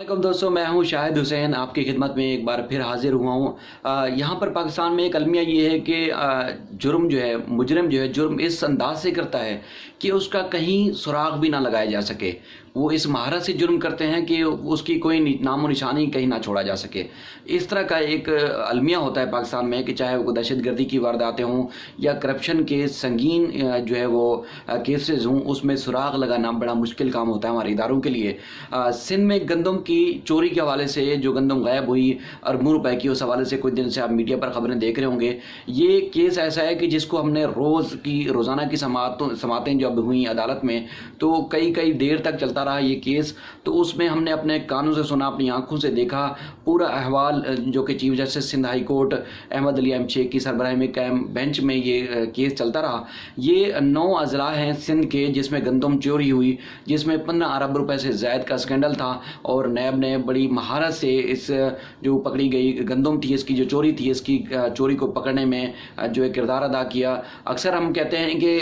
वालेकुम दोस्तों, मैं हूं शाहिद हुसैन आपकी खिदमत में एक बार फिर हाजिर हुआ हूं। यहाँ पर पाकिस्तान में एक अलमिया ये है कि जुर्म जो है, मुजरिम जो है, जुर्म इस अंदाज से करता है कि उसका कहीं सुराग भी ना लगाया जा सके। वो इस महारत से जुर्म करते हैं कि उसकी कोई नामो निशानी कहीं ना छोड़ा जा सके। इस तरह का एक अलमिया होता है पाकिस्तान में कि चाहे वो दहशतगर्दी की वारदातें हों या करप्शन के संगीन जो है वो केसेस हों, उसमें सुराग लगाना बड़ा मुश्किल काम होता है हमारे इदारों के लिए। सिंध में गंदम की चोरी के हवाले से जो गंदम गायब हुई अरबों रुपए की, उस हवाले से कुछ दिन से आप मीडिया पर खबरें देख रहे होंगे। ये केस ऐसा है कि जिसको हमने रोज़ाना की समातें जब हुई अदालत में तो कई कई देर तक चलता रहा ये केस। तो उसमें हमने अपने कानों से सुना, अपनी आंखों से देखा पूरा अहवाल, जो कि chief justice Sindh high court Ahmed Ali M Shaikh की सरबराही में कायम बेंच में ये केस चलता रहा। ये 9 अजला हैं सिंध के जिसमें गंदम चोरी हुई, जिसमें 15 अरब रुपए से ज़ायद का स्कैंडल था और नैब ने बड़ी महारत से इस जो पकड़ी गई गंदम थी, इसकी जो चोरी थी, इसकी चोरी को पकड़ने में जो है किरदार अदा किया। अक्सर हम कहते हैं कि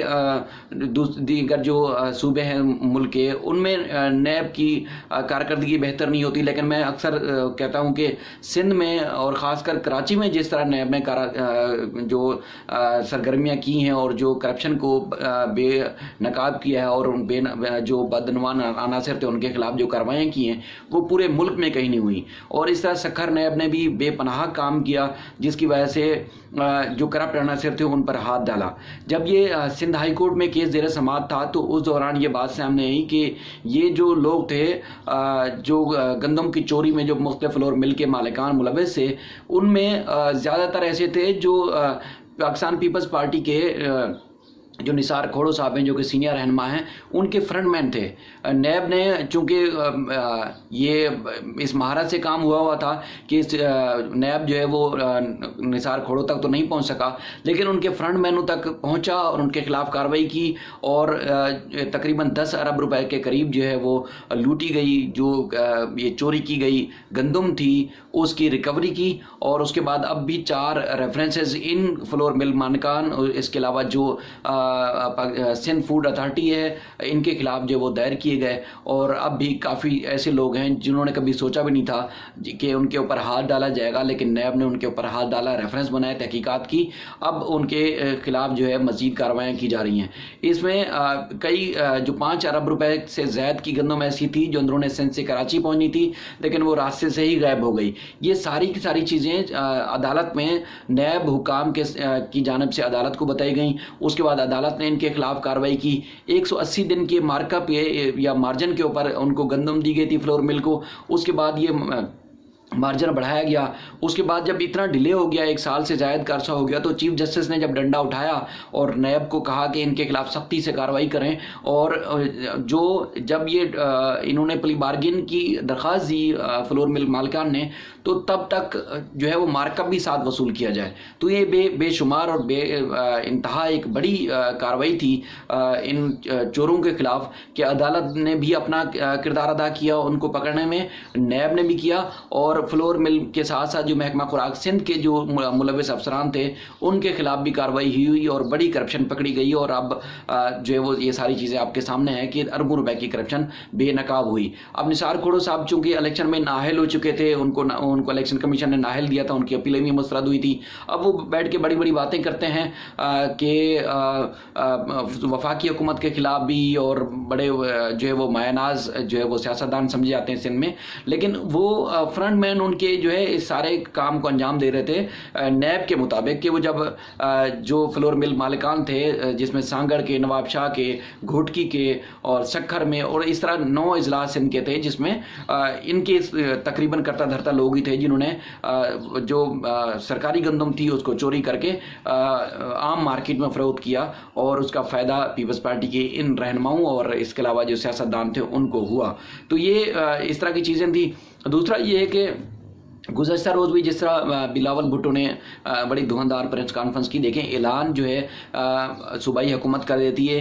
दीगर जो सूबे हैं मुल्क के, उनमें नैब की कारकर्दगी बेहतर नहीं होती, लेकिन मैं अक्सर कहता हूं कि सिंध में और ख़ासकर कराची में जिस तरह नैब ने जो सरगर्मियां की हैं और जो करप्शन को बेनकाब किया है और जो बदनवान अनासर थे उनके खिलाफ जो कार्रवाइयाँ की हैं वो पूरे मुल्क में कहीं नहीं हुई। और इस तरह सखर नैब ने भी बेपनाह काम किया, जिसकी वजह से जो करप्ट अनासर थे उन पर हाथ डाला। जब ये सिंध हाई कोर्ट में केस ज़ेर समाअत था तो उस दौरान ये बात सामने आई कि ये जो लोग थे जो गंदम की चोरी में जो मुख्तलिफ फ्लोर मिल के मालिकान मुलव्वस थे, उनमें ज़्यादातर ऐसे थे जो पाकिस्तान पीपल्स पार्टी के जो निसार खोड़ो साहब हैं, जो कि सीनियर रहनुमा हैं, उनके फ्रंटमैन थे। नैब ने चूँकि ये इस महारत से काम हुआ था कि नैब जो है वो निसार खोड़ो तक तो नहीं पहुंच सका, लेकिन उनके फ्रंटमैनों तक पहुंचा और उनके खिलाफ कार्रवाई की और तकरीबन 10 अरब रुपए के करीब जो है वो लूटी गई, जो ये चोरी की गई गंदम थी उसकी रिकवरी की। और उसके बाद अब भी 4 रेफरेंसेस इन फ्लोर मिल मानकान, इसके अलावा जो सिंध फूड अथॉरिटी है, इनके खिलाफ जो वो दायर किए गए। और अब भी काफ़ी ऐसे लोग हैं जिन्होंने कभी सोचा भी नहीं था कि उनके ऊपर हाथ डाला जाएगा, लेकिन नैब ने उनके ऊपर हाथ डाला, रेफरेंस बनाए, तहकीकात की। अब उनके खिलाफ जो है मजीद कार्रवाइयाँ की जा रही हैं। इसमें कई जो 5 अरब रुपए से ज़ायद की गंदम ऐसी थी जो अंदरूनी सिंध से कराची पहुँचनी थी, लेकिन वो रास्ते से ही गायब हो गई। ये सारी की सारी चीज़ें अदालत में नैब हुकाम की जानिब से अदालत को बताई गई। उसके बाद अदालत ने इनके खिलाफ कार्रवाई की। 180 दिन के मार्कअप या मार्जिन के ऊपर उनको गंदम दी गई थी फ्लोर मिल को। उसके बाद ये मार्जिन बढ़ाया गया। उसके बाद जब इतना डिले हो गया, 1 साल से ज़ायद का अरसा हो गया, तो चीफ जस्टिस ने जब डंडा उठाया और नैब को कहा कि इनके खिलाफ सख्ती से कार्रवाई करें। और जब ये इन्होंने प्ली बार्गिन की दरख्वास्त दी फ्लोर मिल मालिकान ने, तो तब तक जो है वो मार्कअप भी साथ वसूल किया जाए। तो ये बेशुमार और इंतहा एक बड़ी कार्रवाई थी इन चोरों के खिलाफ कि अदालत ने भी अपना किरदार अदा किया उनको पकड़ने में, नैब ने भी किया, और फ्लोर मिल के साथ साथ जो महकमा खुराक सिंध के जो मुलव्वस अफसरान थे उनके खिलाफ भी कार्रवाई हुई और बड़ी करप्शन पकड़ी गई। और अब जो है वो ये सारी चीज़ें आपके सामने हैं कि अरबों रुपए की करप्शन बेनकाब हुई। अब निसार खोड़ो साहब चूँकि इलेक्शन में नाअहल हो चुके थे, उनको इलेक्शन कमीशन ने नाअहल दिया था, उनकी अपीलें भी मुस्तरद हुई थी। अब वो बैठ के बड़ी बड़ी बातें करते हैं कि वफाकी हुकूमत के खिलाफ भी, और बड़े जो है वो मायनाज जो है वो सियासतदान समझे जाते हैं सिंध में। लेकिन वो फ्रंटमैन उनके जो है इस सारे काम को अंजाम दे रहे थे नैब के मुताबिक कि वो जब जो फ्लोर मिल मालिकान थे, जिसमें सांगड़ के, नवाब शाह के, घोटकी के और सखर में, और इस तरह 9 अजला सिंध के थे जिसमें इनके तकरीबन करता धरता लोग ही थे जिन्होंने जो सरकारी गंदम थी उसको चोरी करके आम मार्केट में फरोख्त किया और उसका फ़ायदा पीपल्स पार्टी के इन रहनुमाओं और इसके अलावा जो सियासतदान थे उनको हुआ। तो ये इस तरह की चीज़ें थी। दूसरा ये है कि गुज़श्ता रोज़ भी जिस तरह बिलावल भुट्टो ने बड़ी धुआंधार प्रेस कॉन्फ्रेंस की, देखें ऐलान जो है सूबाई हुकूमत कर देती है,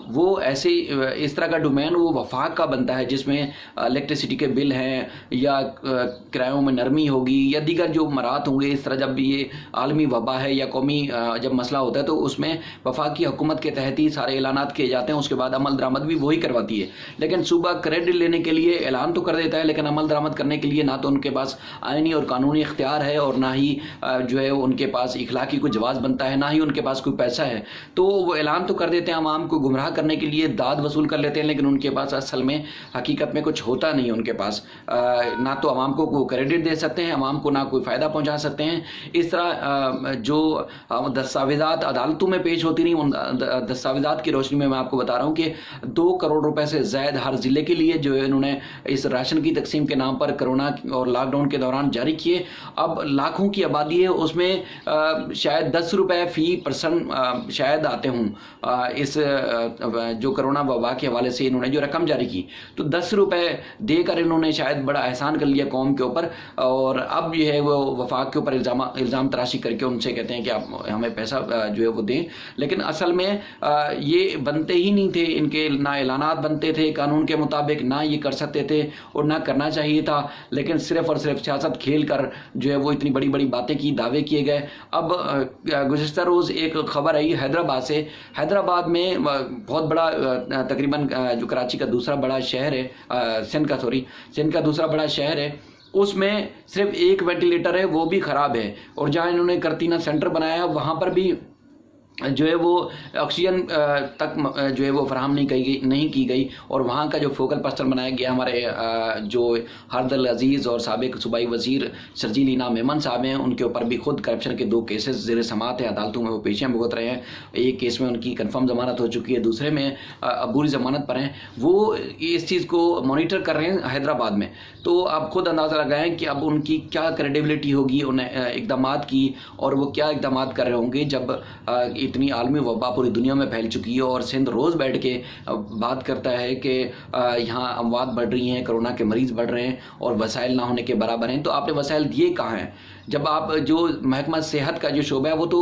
वो ऐसे इस तरह का डोमेन वो वफाक का बनता है जिसमें इलेक्ट्रिसिटी के बिल हैं या किरायों में नरमी होगी या दीगर जो मरात होंगे। इस तरह जब भी ये आलमी वबा है या कौमी जब मसला होता है तो उसमें वफाकी हुकूमत के तहत ही सारे ऐलानात किए जाते हैं, उसके बाद अमल दरामद भी वही करवाती है। लेकिन सूबा क्रेडिट लेने के लिए ऐलान तो कर देता है, लेकिन अमल दरामद करने के लिए ना तो उनके पास आईनी और कानूनी इख्तियार है और ना ही जो है उनके पास इखलाकी कोई जवाब बनता है, ना ही उनके पास कोई पैसा है। तो वो ऐलान तो कर देते हैं, आवाम को गुमराह करने के लिए दाद वसूल कर लेते हैं, लेकिन उनके पास असल में हकीकत में कुछ होता नहीं है। उनके पास ना तो आवाम को क्रेडिट दे सकते हैं, आवाम को ना कोई फ़ायदा पहुंचा सकते हैं। इस तरह जो दस्तावेज़ात अदालतों में पेश होती नहीं, उन दस्तावेज़ात की रोशनी में मैं आपको बता रहा हूँ कि 2 करोड़ रुपए से ज़ायद हर ज़िले के लिए जो है इन्होंने इस राशन की तकसीम के नाम पर कोरोना और लॉकडाउन के दौरान जारी किए। अब लाखों की आबादी है, उसमें शायद 10 रुपए फी पर्सन शायद आते हों। इस जो कोरोना वबा के हवाले से इन्होंने जो रकम जारी की, तो 10 रुपए देकर इन्होंने शायद बड़ा एहसान कर लिया कौम के ऊपर। और अब ये है वो वफाक के ऊपर इल्ज़ाम तराशी करके उनसे कहते हैं कि आप हमें पैसा जो है वो दें, लेकिन असल में ये बनते ही नहीं थे। इनके ना ऐलानात बनते थे कानून के मुताबिक, ना ये कर सकते थे और ना करना चाहिए था, लेकिन सिर्फ और सिर्फ सियासत खेल कर जो है वो इतनी बड़ी बड़ी बातें की, दावे किए गए। अब गुज़श्ता रोज़ एक खबर आई हैदराबाद से। हैदराबाद में बहुत बड़ा तकरीबन जो कराची का दूसरा बड़ा शहर है, सिंध का दूसरा बड़ा शहर है, उसमें सिर्फ एक वेंटिलेटर है, वो भी ख़राब है। और जहाँ इन्होंने करतीना सेंटर बनाया वहाँ पर भी जो है वो ऑक्सीजन तक जो है वो फराहम नहीं की गई। और वहाँ का जो फोकल पर्सन बनाया गया हमारे जो हरदल अजीज़ और साबिक सूबाई वज़ीर शर्जील इनाम मेमन साहब हैं, उनके ऊपर भी खुद करप्शन के 2 केसेस ज़ेर समात है, अदालतों में वो पेशियाँ भुगत रहे हैं। एक केस में उनकी कन्फर्म ज़मानत हो चुकी है, दूसरे में अबूरी ज़मानत पर हैं। वो इस चीज़ को मॉनिटर कर रहे हैं हैदराबाद में। तो आप खुद अंदाज़ा लगाएं कि अब उनकी क्या क्रेडिबिलिटी होगी उन्हें इक़दाम की, और वो क्या इक़दाम कर रहे होंगे जब इतनी आलमी वबा पूरी दुनिया में फैल चुकी है और सिंध रोज़ बैठ के बात करता है कि यहाँ अमवात बढ़ रही हैं, कोरोना के मरीज़ बढ़ रहे हैं और वसाइल ना होने के बराबर हैं। तो आपने वसाइल दिए कहाँ हैं? जब आप जो महकमा सेहत का जो शोबा है वो तो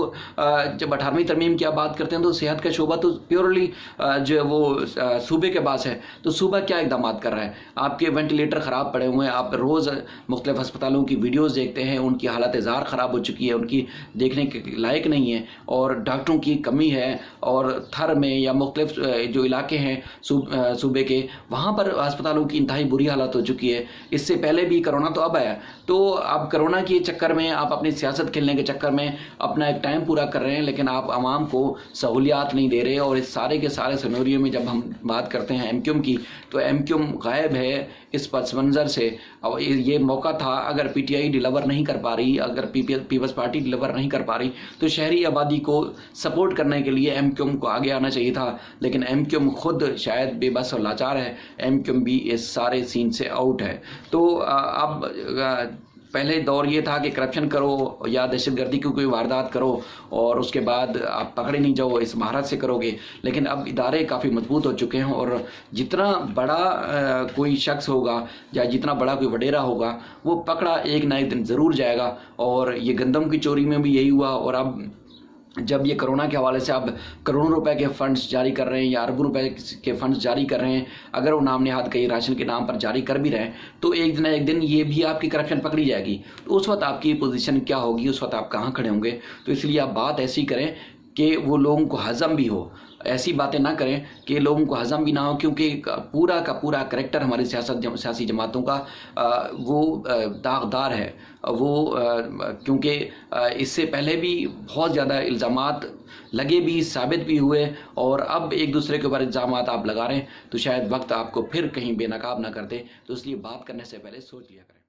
जब 18वीं तरमीम की आप बात करते हैं तो सेहत का शोबा तो प्योरली जो है वो सूबे के पास है। तो सूबा क्या इकदाम कर रहा है? आपके वेंटिलेटर ख़राब पड़े हुए हैं, आप रोज़ मुख्तलिफ अस्पतालों की वीडियोज़ देखते हैं, उनकी हालत ज़ार ख़राब हो चुकी है, उनकी देखने के लायक नहीं है और डॉक्टरों की कमी है। और थर में या मुख्तलिफ जो इलाके हैं सूबे के, वहाँ पर अस्पतालों की इंतहाई बुरी हालत हो चुकी है। इससे पहले भी कोरोना तो अब आया, तो आप कोरोना के चक्कर में, आप अपनी सियासत खेलने के चक्कर में अपना एक टाइम पूरा कर रहे हैं, लेकिन आप आवाम को सहूलियात नहीं दे रहे। और इस सारे के सारे सिनेरियो में जब हम बात करते हैं एमक्यूएम की, तो एमक्यूएम गायब है इस पस मंज़र से। और ये मौका था, अगर पीटीआई डिलीवर नहीं कर पा रही, अगर पीपल्स पार्टी डिलीवर नहीं कर पा रही, तो शहरी आबादी को सपोर्ट करने के लिए एमक्यूएम को आगे आना चाहिए था। लेकिन एमक्यूएम खुद शायद बेबस और लाचार है, एमक्यूएम भी इस सारे सीन से आउट है। तो अब पहले दौर ये था कि करप्शन करो या दहशतगर्दी की कोई वारदात करो और उसके बाद आप पकड़े नहीं जाओ, इस महारत से करोगे। लेकिन अब इदारे काफ़ी मजबूत हो चुके हैं और जितना बड़ा कोई शख्स होगा या जितना बड़ा कोई वडेरा होगा, वो पकड़ा एक ना एक दिन ज़रूर जाएगा। और ये गंदम की चोरी में भी यही हुआ। और अब जब ये कोरोना के हवाले से आप करोड़ों रुपए के फंड्स जारी कर रहे हैं या अरबों रुपए के फंड्स जारी कर रहे हैं, अगर वो नाम नेहाद कहीं राशन के नाम पर जारी कर भी रहे हैं, तो एक दिन एक दिन ये भी आपकी करप्शन पकड़ी जाएगी। तो उस वक्त आपकी पोजीशन क्या होगी, उस वक्त आप कहाँ खड़े होंगे? तो इसलिए आप बात ऐसी करें कि वो लोगों को हज़म भी हो। ऐसी बातें ना करें कि लोगों को हज़म भी ना हो, क्योंकि पूरा का पूरा करैक्टर हमारी सियासी जमातों का वो दागदार है। वो क्योंकि इससे पहले भी बहुत ज़्यादा इल्ज़ामात लगे भी, साबित भी हुए, और अब एक दूसरे के ऊपर इल्ज़ामात आप लगा रहे हैं, तो शायद वक्त आपको फिर कहीं बेनकाब ना कर दे। तो इसलिए बात करने से पहले सोच लिया करें।